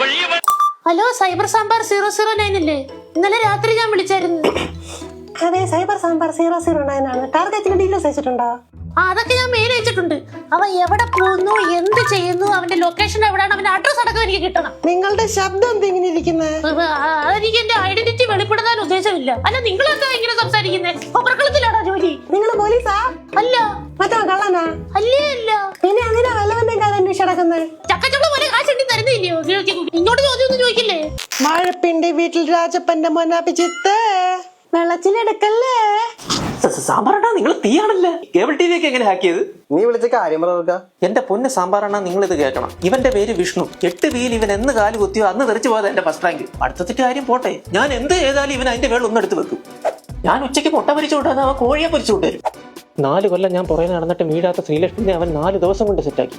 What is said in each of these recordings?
Hello, cyber sambar 009 അല്ലേ? ഇന്നലെ രാത്രി ഞാൻ വിളിച്ചായിരുന്നു. അതെ, സൈബർ സാമ്പാർ 009 ആണ്. ടാർഗറ്റിന് ഡീറ്റെയിൽസ് അയച്ചിട്ടുണ്ടോ? അതൊക്കെ ഞാൻ മെയിൽ അയച്ചിട്ടുണ്ട്. അവൻ എവിടെ പോകുന്നു, എന്ത് ചെയ്യുന്നു, അവന്റെ ലൊക്കേഷൻ എവിടെയാണ്, അവന്റെ അഡ്രസ് അടക്കം എനിക്ക് കിട്ടണം. നിങ്ങളുടെ ശബ്ദം എന്തെങ്കിലും ഇരിക്കുന്നത്? അതെനിക്ക് എന്റെ ഐഡന്റിറ്റി വെളിപ്പെടുത്താൻ ഉദ്ദേശമില്ല. അല്ല, നിങ്ങളെന്താ ഇങ്ങനെ സംസാരിക്കുന്നത്? പത്രക്കളത്തിലാണോ ജോലി? നിങ്ങൾ പോലീസാ? അല്ല. മറ്റോ കള്ളനാ? അല്ലേ അല്ല. പിന്നെ അതിനാ വല്ലവന്റെ കാര്യം അന്വേഷിച്ചടക്കുന്നത്? ചക്കച്ചുള്ള പോലെ കാശ് തരുന്നില്ലയോ? ഇങ്ങോട്ട് ചോദ്യം ചോദിക്കില്ലേ? മഴപ്പിണ്ടി വീട്ടിൽ രാജപ്പന്റെ മൊന്നാപ്പിച്ചിത്ത് വെള്ളച്ചിലെടുക്കല്ലേ? സാമ്പാറണ്ണ, നിങ്ങൾ തീയാണല്ലേ? കേബിൾ ടി വി ഒക്കെ എങ്ങനെ ഹാക്ക് ചെയ്ത്? നീ വിളിച്ച കാര്യം പറഞ്ഞ എന്റെ പൊന്ന് സാമ്പാറണ്ണ, നിങ്ങൾ ഇത് കേൾക്കണം. ഇവന്റെ പേര് വിഷ്ണു. 8 വീൽ ഇവൻ എന്ന് കാല് കുത്തിയോ അന്ന് തെറിച്ചു പോയത് എന്റെ ഫസ്റ്റ് റാങ്ക്. അടുത്തത്തെ കാര്യം പോട്ടെ, ഞാൻ എന്ത് ചെയ്താലും ഇവൻ അതിന്റെ വേൾ ഒന്നെടുത്ത് വെക്കും. ഞാൻ ഉച്ചയ്ക്ക് മുട്ട പൊരിച്ചു വിട്ടാൽ അവൻ കോഴിയെ പൊരിച്ചു വിട്ടരും. 4 കൊല്ലം ഞാൻ പുറകെ നടന്നിട്ട് വീഴാത്ത ശ്രീലക്ഷ്മിനെ അവൻ 4 ദിവസം കൊണ്ട് സെറ്റാക്കി.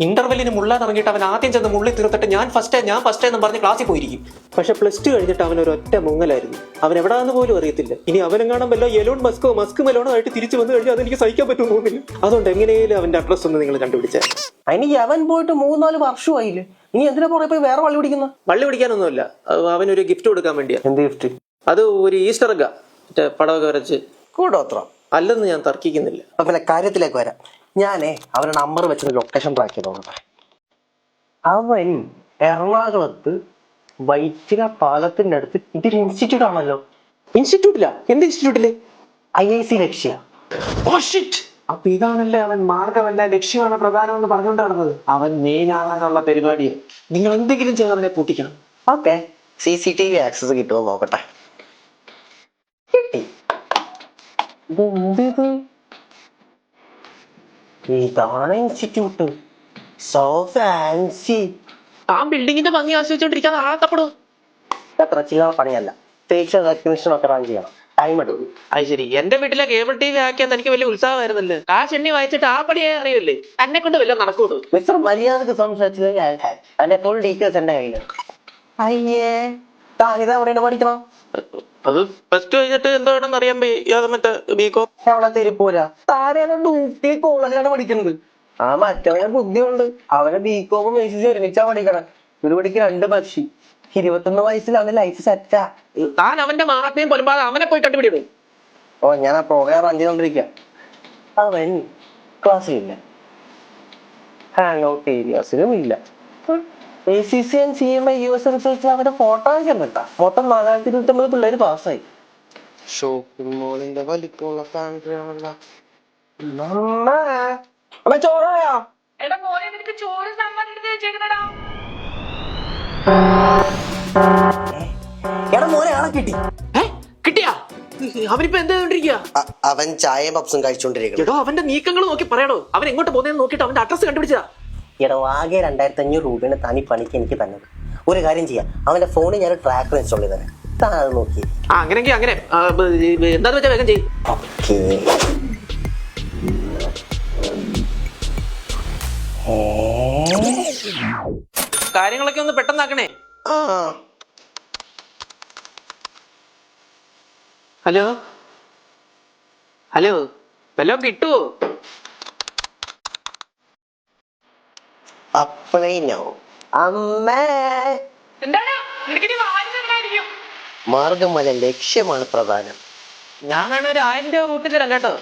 ഇന്റർവെല്ലിന് മുള്ളാൻ ഇറങ്ങിയിട്ട് അവൻ ആദ്യം ചെന്ന് മുള്ളി തീർത്തിട്ട് ഞാൻ ഫസ്റ്റ് എന്ന് പറഞ്ഞ് ക്ലാസ്സിൽ പോയിരിക്കും. പക്ഷെ +2 കഴിഞ്ഞിട്ട് അവൻ ഒരു ഒറ്റ മുങ്ങലായിരുന്നു. അവൻ എവിടാന്ന് പോലും അറിയത്തില്ല. ഇനി അവനെങ്ങാണം വല്ല എലോൺ മസ്ക് മെലോണോ ആയിട്ട് തിരിച്ചു വന്നു കഴിഞ്ഞാൽ അതെനിക്ക് സഹിക്കാൻ പറ്റുമെന്ന് തോന്നുന്നില്ല. അതുകൊണ്ട് എങ്ങനെയും അവന്റെ അഡ്രസ് ഒന്ന് നിങ്ങൾ കണ്ടുപിടിച്ചാൽ. അതിന് അവൻ പോയിട്ട് 3-4 വർഷമായില്ലേ? ഇനി എന്തിനാ പുറകെ പോയി വേറെ വള്ളി പിടിക്കുന്ന? വള്ളി പിടിക്കാനൊന്നുമില്ല, അവനൊരു ഗിഫ്റ്റ് കൊടുക്കാൻ വേണ്ടിയാ. എന്ത് ഗിഫ്റ്റ്? അത് ഒരു ഈസ്റ്റർ എഗ്ഗാ, മറ്റേ പടമൊക്കെ വരച്ച്. കൂടോത്രം അല്ലെന്ന് ഞാൻ തർക്കിക്കുന്നില്ല. പിന്നെ കാര്യത്തിലേക്ക് വരാം. ഞാനേ അവരുടെ നമ്പർ വെച്ച് ലൊക്കേഷൻ ട്രാക്ക് ചെയ്ത് നോക്കട്ടെ. അവൻ എറണാകുളത്ത് വൈറ്റില പാലത്തിന്റെ അടുത്ത് ഇതൊരു ഇൻസ്റ്റിറ്റ്യൂട്ട് ആണല്ലോ. ഇൻസ്റ്റിറ്റ്യൂട്ടില്ല? എന്ത് ഇൻസ്റ്റിറ്റ്യൂട്ടില്? IIC ലക്ഷ്യ. അപ്പൊ ഇതാണല്ലേ അവൻ മാർഗമല്ല ലക്ഷ്യമാണ് പ്രധാനം എന്ന് പറഞ്ഞുകൊണ്ട് നടന്നത്. അവൻ മെയിൻ ആകാനുള്ള പരിപാടിയെ നിങ്ങൾ എന്തെങ്കിലും ചെയ്ത് അവനെ പൂട്ടിക്കണം. ഓക്കെ, CCTV ആക്സസ് കിട്ടുമോ നോക്കട്ടെ. ഇതാണ് ഇൻസ്റ്റിറ്റ്യൂട്ട്. So fancy. ആ ബിൽഡിങ്ങിന്റെ ഭംഗി ആസ്വദിച്ചോണ്ടിരിക്കാതെ ആളത്തപ്പെടും. എത്ര ചില്ലറ പണിയല്ല. ഫേഷ്യൽ റെക്കഗ്നിഷൻ ഒക്കെ റൺ ചെയ്യണം, ടൈം എടുക്കും. അത് ശരി. എന്റെ വീട്ടിലെ കേബിൾ TV ആക്കിയാൽ എനിക്ക് വലിയ ഉത്സാഹമായിരുന്നല്ലോ. കാശ് എണ്ണി വായിച്ചിട്ട് ആ പണിയെ അറിയില്ലേ? എന്നെ കൊണ്ട് വല്ല നടക്കൂടൂ. മിസ്റ്റർ മര്യാദക്ക് സംസാരിച്ചത് അതിന്റെ ഫുൾ ഡീറ്റെയിൽസ് എന്റെ കയ്യിലാണ്. അയ്യേ, താനിതാ എവിടെയാണ് പഠിക്കണം? അത് +2 കഴിഞ്ഞിട്ട് എന്താ വേണമെന്ന് അറിയാൻ മറ്റേ ബികോം. അവിടെ തിരുപ്പൂരാ. താരേനെ ഡ്യൂട്ടി കോളേജിലാണ് പഠിക്കുന്നത്. ആ മറ്റവനെ ബുദ്ധിയുണ്ട്. അവനെ ബികോമും ACC ഒരുമിച്ചാ പഠിക്കണം. ഒരു പഠിക്ക് 2 പക്ഷി. 21 വയസ്സിൽ അവന്റെ ലൈഫ് സെറ്റാ. താൻ അവന്റെ മാർക്കും പൊരുമ്പാതെ അവനെ പോയി കണ്ടുപിടിക്കും. ഓ, ഞാൻ ആ പ്രോഗ്രാം റൺ ചെയ്തോണ്ടിരിക്ക. അവൻ ക്ലാസ്സിലില്ല, ഹാങ് ഔട്ട് ഏരിയാസിലും ഇല്ല. ACC and CMA US റിസൾട്ടിൽ അവന്റെ ഫോട്ടോ കണ്ടിട്ടാ. മൊത്തം 429 പിള്ളേര് പാസ്സായി. ഷോപ്പിംഗ് മോളിന്റെ വലിപ്പമുള്ള ഫാമിലിയാണല്ലോ. ചോറായോ? എടാ മോനെ, ആളെ കിട്ടി. കിട്ടിയാ? അവനിപ്പോ എന്താ ചെയ്തോണ്ടിരിക്കുക? അവൻ ചായയും പപ്സും കഴിച്ചോണ്ടിരിക്കണം. എടോ, അവന്റെ നീക്കങ്ങൾ നോക്കി പറയണോ? അവൻ എങ്ങോട്ട് പോകുന്നതെന്ന് നോക്കിട്ട് അവന്റെ അഡ്രസ് കണ്ടുപിടിച്ചാ. എടോ, ആകെ 2500 രൂപയാണ് തനി പണിക്ക് എനിക്ക് തന്നത്. ഒരു കാര്യം ചെയ്യാം, അവന്റെ ഫോണിൽ ഞാൻ ട്രാക്കർ ഇൻസ്റ്റാൾ ചെയ്ത് തരാം. താൻ അത് നോക്കി. അങ്ങനെങ്കിൽ അങ്ങനെ എന്താന്ന് വെച്ചാൽ വേഗം ചെയ്യും. കാര്യങ്ങളൊക്കെ ഒന്ന് പെട്ടെന്നാക്കണേ. ഹലോ ഹലോ, വല്ലതും കിട്ടുവോ? അപ്പഴോ അമ്മേ, മാർഗമല്ല ലക്ഷ്യമാണ് പ്രധാനം. ഞാൻ വേണേ ഒരു 1000 രൂപ കൂട്ടി തരാം കേട്ടോ.